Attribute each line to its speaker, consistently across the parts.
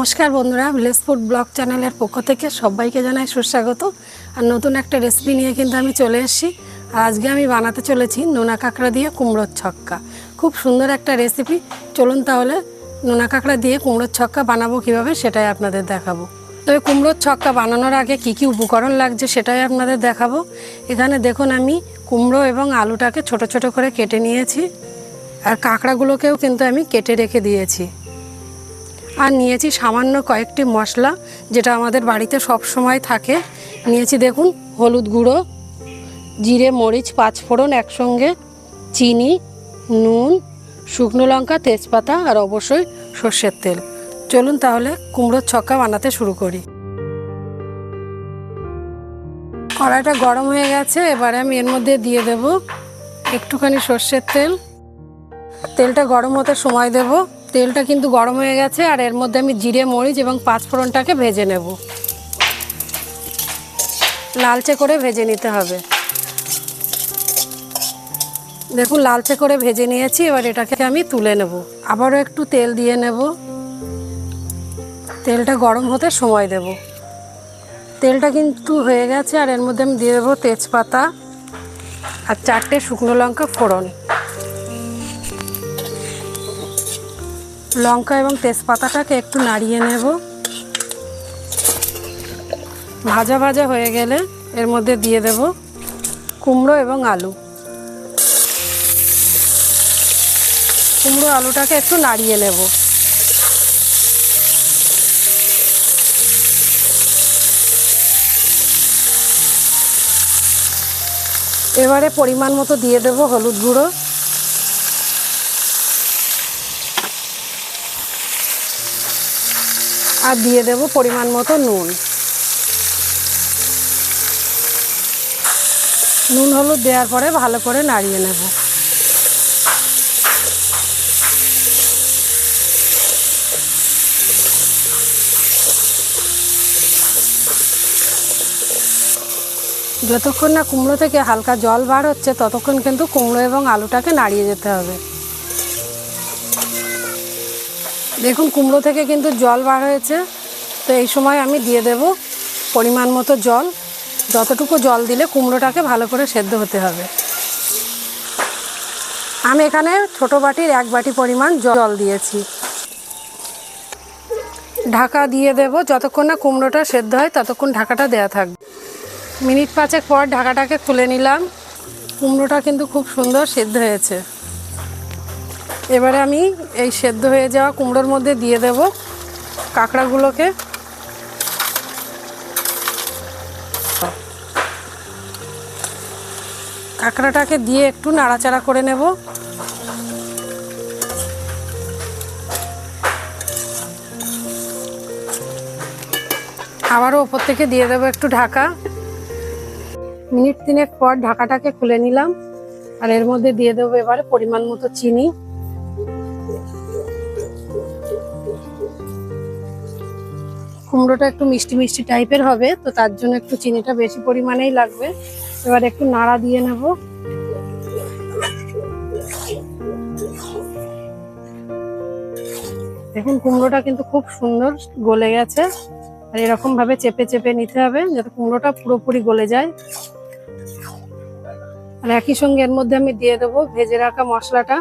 Speaker 1: নমস্কার বন্ধুরা, village food blog চ্যানেলের পক্ষ থেকে সবাইকে জানাই সুস্বাগত। আর নতুন একটা রেসিপি নিয়ে কিন্তু আমি চলে এসেছি। আর আজকে আমি বানাতে চলেছি নোনা কাঁকড়া দিয়ে কুমড়োর ছক্কা। খুব সুন্দর একটা রেসিপি। চলুন তাহলে নোনা কাঁকড়া দিয়ে কুমড়োর ছক্কা বানাবো কীভাবে সেটাই আপনাদের দেখাবো। তবে কুমড়োর ছক্কা বানানোর আগে কি কি উপকরণ লাগছে সেটাই আপনাদের দেখাবো। এখানে দেখুন আমি কুমড়ো এবং আলুটাকে ছোট ছোট করে কেটে নিয়েছি। আর কাঁকড়াগুলোকেও কিন্তু আমি কেটে রেখে দিয়েছি। আর নিয়েছি সামান্য কয়েকটি মশলা, যেটা আমাদের বাড়িতে সব সময় থাকে। নিয়েছি দেখুন হলুদ গুঁড়ো, জিরে, মরিচ, পাঁচফোড়ন একসঙ্গে, চিনি, নুন, শুকনো লঙ্কা, তেজপাতা আর অবশ্যই সর্ষের তেল। চলুন তাহলে কুমড়োর ছক্কা বানাতে শুরু করি। কড়াইটা গরম হয়ে গেছে, এবারে আমি এর মধ্যে দিয়ে দেব একটুখানি সর্ষের তেল। তেলটা গরম হতে সময় দেব। তেলটা কিন্তু গরম হয়ে গেছে, আর এর মধ্যে আমি জিরে, মরিচ এবং পাঁচফোড়নটাকে ভেজে নেব। লালচে করে ভেজে নিতে হবে। দেখুন লালচে করে ভেজে নিয়েছি, এবার এটাকে আমি তুলে নেব। আবারও একটু তেল দিয়ে নেব। তেলটা গরম হতে সময় দেব। তেলটা কিন্তু হয়ে গেছে, আর এর মধ্যে আমি দিয়ে দেবো তেজপাতা আর 4টে শুকনো লঙ্কা ফোড়ন। লঙ্কা এবং তেজপাতাটাকে একটু নাড়িয়ে নেব। ভাজা ভাজা হয়ে গেলে এর মধ্যে দিয়ে দেব কুমড়ো এবং আলু। কুমড়ো আলুটাকে একটু নাড়িয়ে নেব। এবারে পরিমাণ মতো দিয়ে দেব হলুদ গুঁড়ো, আর দিয়ে দেব পরিমাণ মতো নুন। নুন হলুদ দেওয়ার পরে ভালো করে নাড়িয়ে নেব। যতক্ষণ না কুমড়ো থেকে হালকা জল বার হচ্ছে ততক্ষণ কিন্তু কুমড়ো এবং আলুটাকে নাড়িয়ে যেতে হবে। দেখুন কুমড়ো থেকে কিন্তু জল বার হয়েছে, তো এই সময় আমি দিয়ে দেব পরিমাণ মতো জল। যতটুকু জল দিলে কুমড়োটাকে ভালো করে সেদ্ধ হতে হবে। আমি এখানে ছোটো বাটির 1 বাটি পরিমাণ জল দিয়েছি। ঢাকা দিয়ে দেব। যতক্ষণ না কুমড়োটা সেদ্ধ হয় ততক্ষণ ঢাকাটা দেওয়া থাকবে। মিনিট 5 পর ঢাকাটাকে খুলে নিলাম। কুমড়োটা কিন্তু খুব সুন্দর সেদ্ধ হয়েছে। এবারে আমি এই সেদ্ধ হয়ে যাওয়া কুমড়োর মধ্যে দিয়ে দেব কাঁকড়াগুলোকে। কাঁকড়াটাকে দিয়ে একটু নাড়াচাড়া করে নেব। আবারও ওপর থেকে দিয়ে দেবো একটু ঢাকা। মিনিট 3 পর ঢাকাটাকে খুলে নিলাম, আর এর মধ্যে দিয়ে দেবো এবারে পরিমাণ মতো চিনি। কুমড়োটা একটু মিষ্টি মিষ্টি টাইপের হবে, তো তার জন্য একটু চিনিটা বেশি পরিমাণেই লাগবে। এবার একটু নাড়া দিয়ে নেব। দেখুন কুমড়োটা কিন্তু খুব সুন্দর গলে গেছে, আর এরকম ভাবে চেপে চেপে নিতে হবে যাতে কুমড়োটা পুরোপুরি গলে যায়। আর একই সঙ্গে এর মধ্যে আমি দিয়ে দেবো ভেজে রাখা মশলাটা,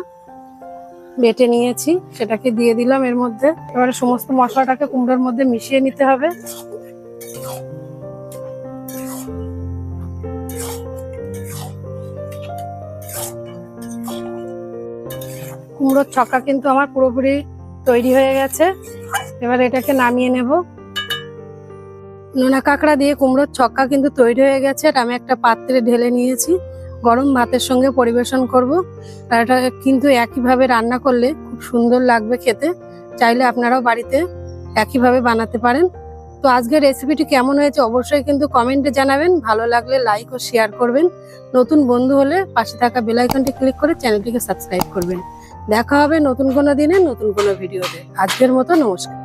Speaker 1: বেটে নিয়েছি সেটাকে দিয়ে দিলাম এর মধ্যে। এবারে সমস্ত মশলাটাকে কুমড়োর মধ্যে মিশিয়ে নিতে হবে। কুমড়োর ছক্কা কিন্তু আমার পুরোপুরি তৈরি হয়ে গেছে। এবার এটাকে নামিয়ে নেব। নোনা কাঁকড়া দিয়ে কুমড়োর ছক্কা কিন্তু তৈরি হয়ে গেছে। আর আমি একটা পাত্রে ঢেলে নিয়েছি। গরম ভাতের সঙ্গে পরিবেশন করব। আর এটা কিন্তু একইভাবে রান্না করলে খুব সুন্দর লাগবে খেতে। চাইলে আপনারাও বাড়িতে একইভাবে বানাতে পারেন। তো আজকের রেসিপিটি কেমন হয়েছে অবশ্যই কিন্তু কমেন্টে জানাবেন। ভালো লাগলে লাইক ও শেয়ার করবেন। নতুন বন্ধু হলে পাশে থাকা বেল আইকনটি ক্লিক করে চ্যানেলটিকে সাবস্ক্রাইব করবেন। দেখা হবে নতুন কোনো দিনে নতুন কোনো ভিডিওতে। আজকের মতো নমস্কার।